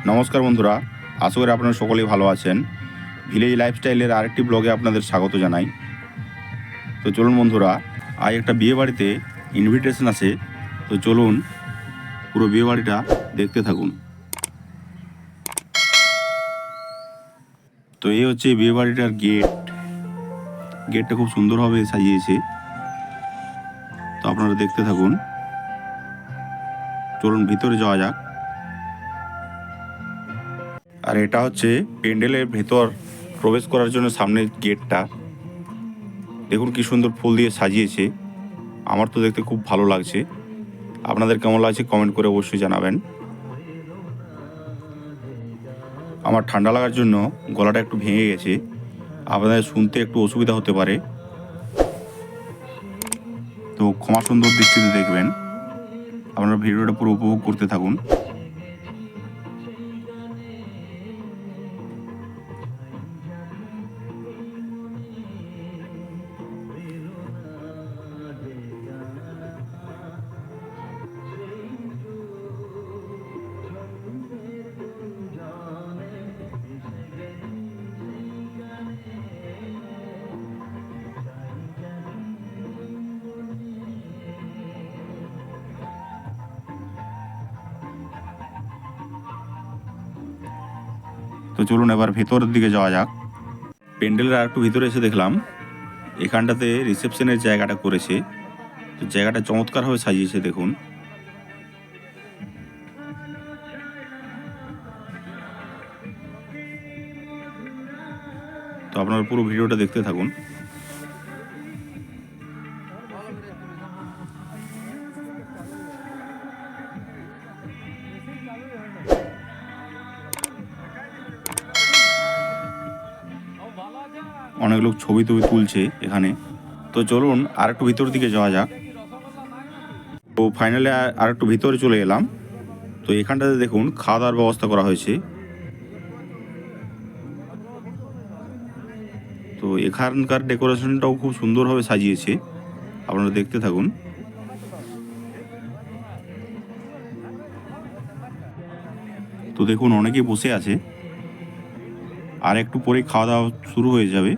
নমস্কার বন্ধুরা, আশা করি আপনারা সকলেই ভালো আছেন। ভিলেজ লাইফস্টাইলের আরেকটি ব্লগে আপনাদের স্বাগত জানাই। তো চলুন বন্ধুরা, আজ একটা বিয়ে বাড়িতে ইনভিটেশন আছে। তো চলুন পুরো বিয়ে বাড়িটা দেখতে থাকুন। তো এই হচ্ছে বিয়ে বাড়িটার গেটটা খুব সুন্দরভাবে সাজিয়েছে। তো আপনারা দেখতে থাকুন। চলুন ভিতরে যাওয়া যাক। আর এটা হচ্ছে প্যান্ডেলের ভেতর প্রবেশ করার জন্য সামনের গেটটা। দেখুন কি সুন্দর ফুল দিয়ে সাজিয়েছে। আমার তো দেখতে খুব ভালো লাগছে। আপনাদের কেমন লাগছে কমেন্ট করে অবশ্যই জানাবেন। আমার ঠান্ডা লাগার জন্য গলাটা একটু ভেঙে গেছে, আপনাদের শুনতে একটু অসুবিধা হতে পারে, তো ক্ষমা সুন্দর দৃষ্টিতে দেখবেন। আপনারা ভিডিওটা পুরো উপভোগ করতে থাকুন। তো চলুন এবার ভেতরের দিকে যাওয়া যাক। প্যান্ডেলের আর একটু ভিতরে এসে দেখলাম এখানটাতে রিসেপশনের জায়গাটা করেছে। তো জায়গাটা চমৎকারভাবে সাজিয়েছে দেখুন। তো আপনারা পুরো ভিডিওটা দেখতে থাকুন। অনেক লোক ছবি তুলছে এখানে। তো চলুন আর একটু ভিতর দিকে যাওয়া যাক। তো ফাইনালি আর একটু ভিতরে চলে এলাম। তো এখানটাতে দেখুন খাওয়া দাওয়ার ব্যবস্থা করা হয়েছে। তো এখানকার ডেকোরেশনটাও খুব সুন্দরভাবে সাজিয়েছে, আপনারা দেখতে থাকুন। তো দেখুন অনেকেই বসে আছে, আর একটু পরে খাওয়া দাওয়া শুরু হয়ে যাবে।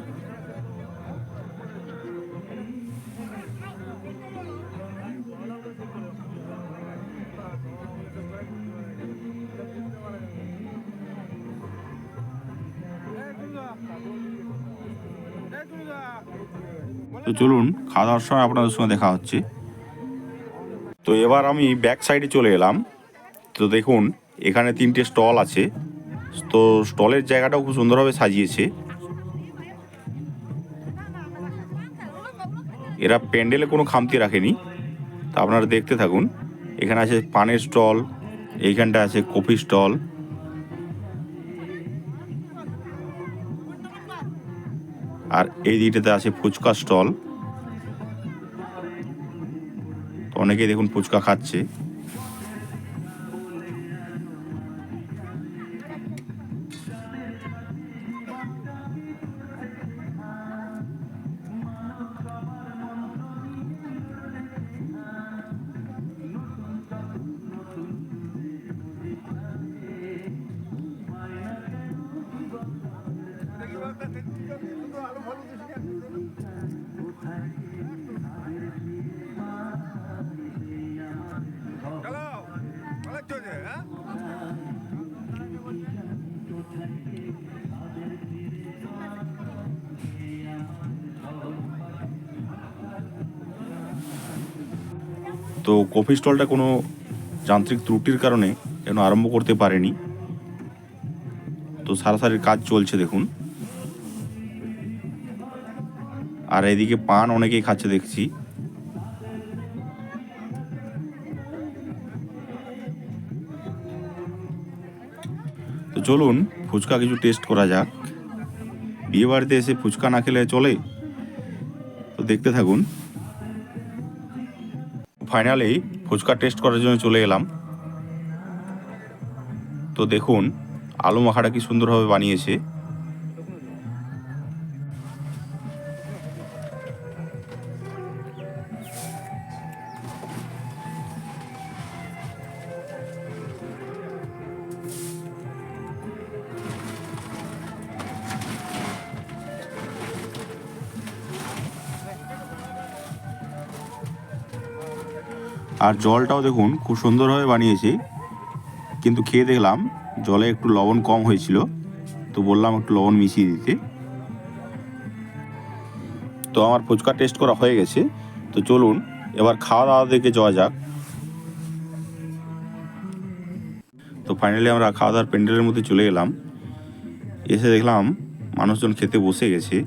তো চলুন খাওয়া দাওয়ার সময় আপনাদের সঙ্গে দেখা হচ্ছে। তো এবার আমি ব্যাক সাইডে চলে এলাম। তো দেখুন এখানে 3টে স্টল আছে। তো স্টলের জায়গাটাও খুব সুন্দরভাবে সাজিয়েছে। এরা প্যান্ডেলে কোনো খামতি রাখেনি। তা আপনারা দেখতে থাকুন। এখানে আছে পানের স্টল, এইখানটা আছে কফি স্টল, আর এই দিকটাতে আছে ফুচকা স্টল। তো অনেকেই দেখুন ফুচকা খাচ্ছে। তো কফি স্টলটা কোনো যান্ত্রিক ত্রুটির কারণে এখনো আরম্ভ করতে পারেনি। তো সারাসারির কাজ চলছে দেখুন। আর এদিকে পান অনেকেই খাচ্ছে দেখছি। তো চলুন ফুচকা কিছু টেস্ট করা যাক। বিয়ে বাড়িতে এসে ফুচকা না খেলে চলে? তো দেখতে থাকুন। ফাইনালি ফুচকা টেস্ট করার জন্য চলে এলাম। তো দেখুন আলু মাখাটা কি সুন্দরভাবে বানিয়েছে। আর জলটাও দেখুন খুব সুন্দরভাবে বানিয়েছে, কিন্তু খেয়ে দেখলাম জলে একটু লবণ কম হয়েছিল, তো বললাম একটু লবণ মিশিয়ে দিতে। তো আমার ফুচকা টেস্ট করা হয়ে গেছে, তো চলুন এবার খাওয়া দাওয়া দিকে যাওয়া যাক। তো ফাইনালি আমরা খাওয়া দাওয়ার প্যান্ডেলের মধ্যে চলে গেলাম। এসে দেখলাম মানুষজন খেতে বসে গেছে।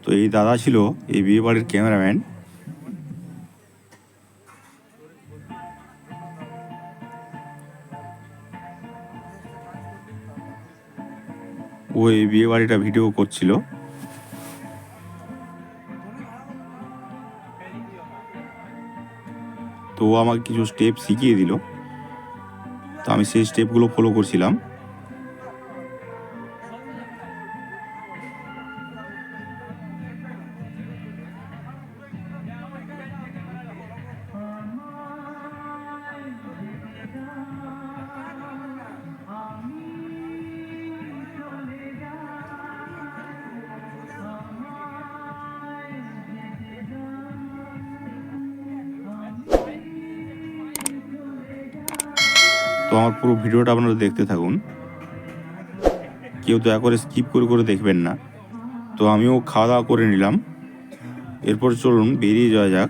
তো এই দাদা ছিল এই বিয়ে বাড়ির ক্যামেরাম্যান। ও এই বিয়ে বাড়িটা ভিডিও করছিল। তো ও আমাকে কিছু স্টেপ শিখিয়ে দিল, তো আমি সেই স্টেপগুলো ফলো করছিলাম। তো আমার পুরো ভিডিওটা আপনারা দেখতে থাকুন, কেউ দয়া করে স্কিপ করে করে দেখবেন না। তো আমিও খাওয়া দাওয়া করে নিলাম, এরপর চলুন বেরিয়ে যাওয়া যাক।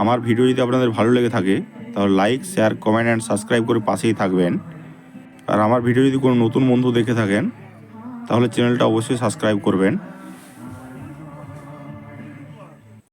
আমার ভিডিও যদি আপনাদের ভালো লেগে থাকে তাহলে like, share, comment and subscribe করে পাশেই থাকবেন। আর আমার ভিডিও যদি কোনো নতুন বন্ধু দেখে থাকেন তাহলে চ্যানেলটা অবশ্যই সাবস্ক্রাইব করবেন।